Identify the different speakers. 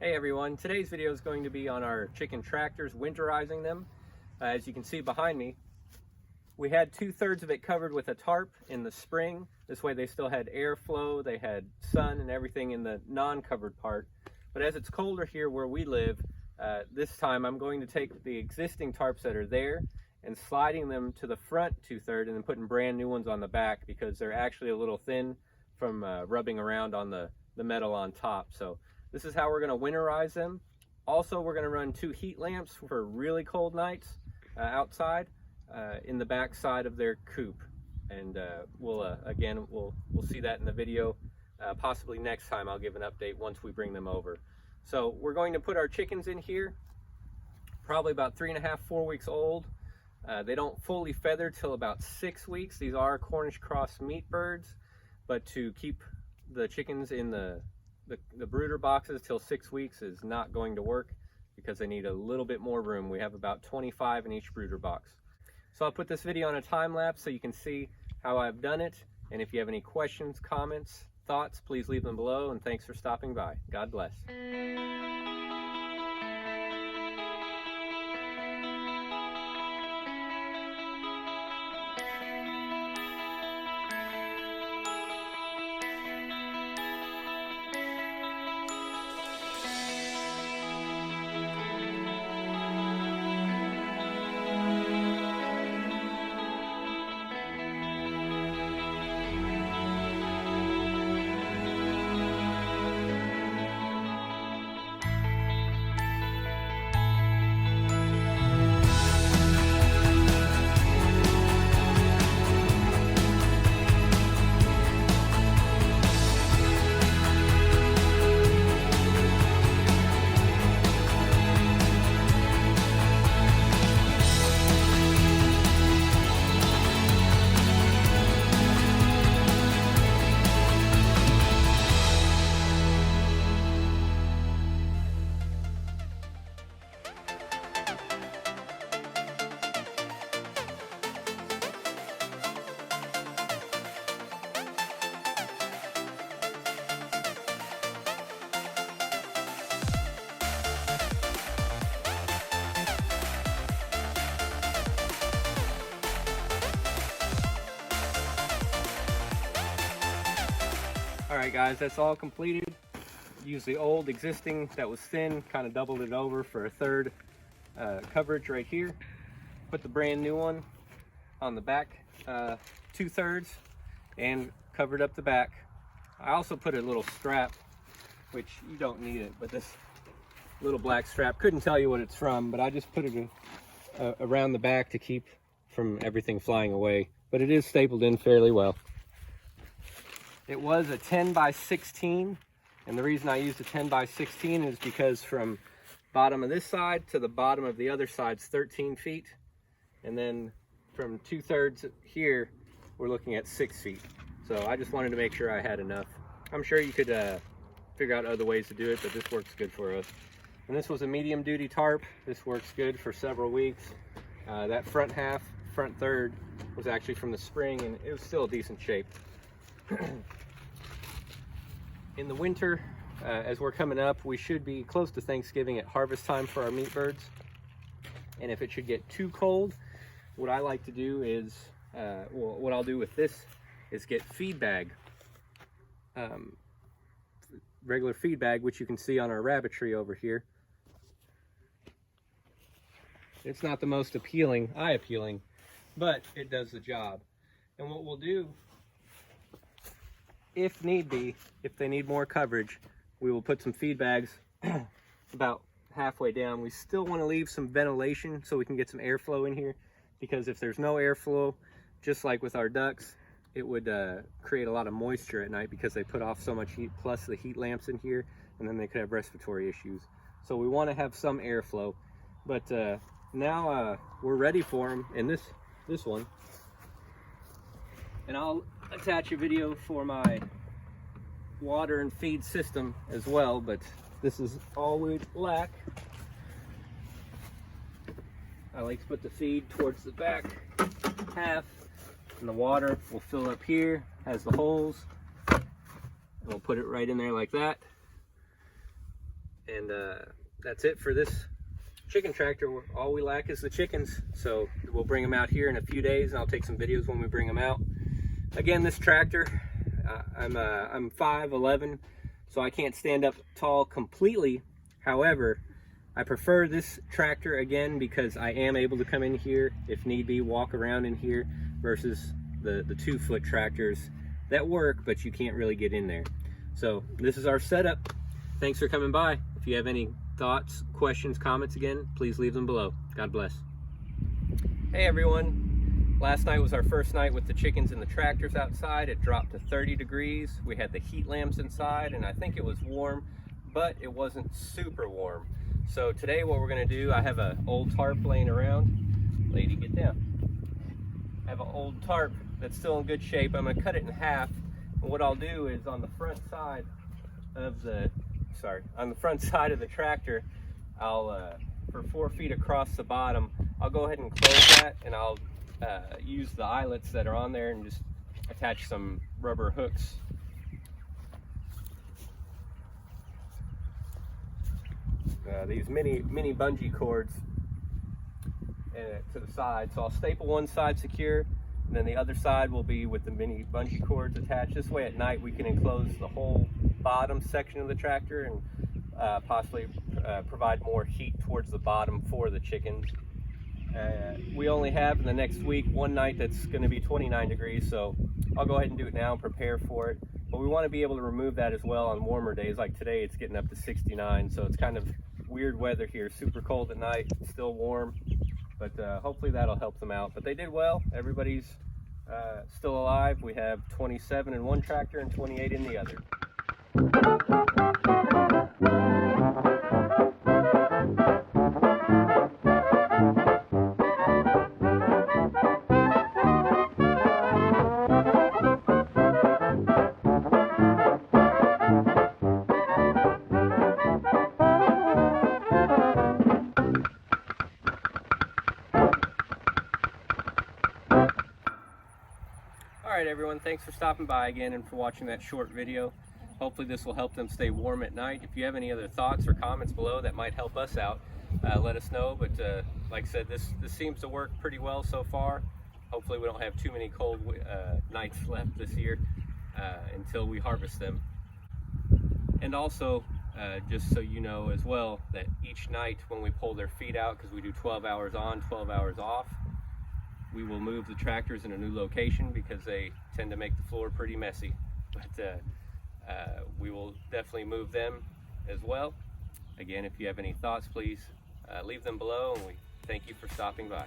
Speaker 1: Hey everyone, today's video is going to be on our chicken tractors, winterizing them. As you can see behind me, we had 2/3 of it covered with a tarp in the spring. This way they still had airflow, they had sun and everything in the non-covered part. But as it's colder here where we live, this time I'm going to take the existing tarps that are there and sliding them to the front 2/3 and then putting brand new ones on the back because they're actually a little thin from rubbing around on the metal on top. So this is how we're going to winterize them. Also, we're going to run 2 heat lamps for really cold nights outside in the back side of their coop. And we'll see that in the video. Possibly next time I'll give an update once we bring them over. So we're going to put our chickens in here, probably about 3.5, 4 weeks old. They don't fully feather till about 6 weeks. These are Cornish cross meat birds, but to keep the chickens in the brooder boxes till 6 weeks is not going to work because they need a little bit more room. We have about 25 in each brooder box. So I'll put this video on a time lapse so you can see how I've done it. And if you have any questions, comments, thoughts, please leave them below. And thanks for stopping by. God bless. Alright guys, that's all completed. Use the old existing that was thin, kind of doubled it over for a third coverage right here. Put the brand new one on the back 2/3 and covered up the back. I also put a little strap, which you don't need it, but this little black strap, couldn't tell you what it's from, but I just put it around the back to keep from everything flying away. But it is stapled in fairly well. It was a 10x16, and the reason I used a 10x16 is because from bottom of this side to the bottom of the other side's 13 feet, and then from 2/3 here, we're looking at 6 feet. So I just wanted to make sure I had enough. I'm sure you could figure out other ways to do it, but this works good for us. And this was a medium duty tarp. This works good for several weeks. That front third was actually from the spring, and it was still a decent shape. In the winter, as we're coming up, we should be close to Thanksgiving at harvest time for our meat birds. And if it should get too cold, what I like to do is, what I'll do with this is get feed bag, regular feed bag, which you can see on our rabbitry over here. It's not the most eye-appealing, but it does the job. And what we'll do, if need be, if they need more coverage, we will put some feed bags about halfway down. We still want to leave some ventilation so we can get some airflow in here, because if there's no airflow, just like with our ducks, it would create a lot of moisture at night because they put off so much heat, plus the heat lamps in here, and then they could have respiratory issues. So we want to have some airflow. But now we're ready for them in this one. And I'll attach a video for my water and feed system as well, but this is all we lack. I like to put the feed towards the back half, and the water will fill up here, has the holes, and we'll put it right in there like that. And that's it for this chicken tractor. All we lack is the chickens, so we'll bring them out here in a few days, and I'll take some videos when we bring them out. Again, this tractor, I'm 5'11", so I can't stand up tall completely. However, I prefer this tractor again because I am able to come in here if need be, walk around in here, versus the 2-foot tractors that work, but you can't really get in there. So this is our setup. Thanks for coming by. If you have any thoughts, questions, comments, again, please leave them below. God bless. Hey everyone. Last night was our first night with the chickens and the tractors outside. It dropped to 30 degrees. We had the heat lamps inside, and I think it was warm, but it wasn't super warm. So today what we're gonna do, I have an old tarp laying around. Lady, get down. I have an old tarp that's still in good shape. I'm gonna cut it in half. And what I'll do is on the front side of the tractor, I'll, for 4 feet across the bottom, I'll go ahead and close that, and I'll use the eyelets that are on there and just attach some rubber hooks. These mini bungee cords to the side. So I'll staple one side secure, and then the other side will be with the mini bungee cords attached. This way at night we can enclose the whole bottom section of the tractor and possibly provide more heat towards the bottom for the chickens. We only have in the next week one night that's going to be 29 degrees, so I'll go ahead and do it now and prepare for it. But we want to be able to remove that as well on warmer days. Like today, it's getting up to 69, so it's kind of weird weather here. Super cold at night, still warm, but hopefully that'll help them out. But they did well. Everybody's still alive. We have 27 in one tractor and 28 in the other. Alright everyone, thanks for stopping by again and for watching that short video. Hopefully this will help them stay warm at night. If you have any other thoughts or comments below that might help us out, let us know. But like I said, this seems to work pretty well so far. Hopefully we don't have too many cold nights left this year until we harvest them. And also, just so you know as well, that each night when we pull their feet out, because we do 12 hours on, 12 hours off, we will move the tractors in a new location because they tend to make the floor pretty messy. But we will definitely move them as well. Again, if you have any thoughts, please leave them below, and we thank you for stopping by.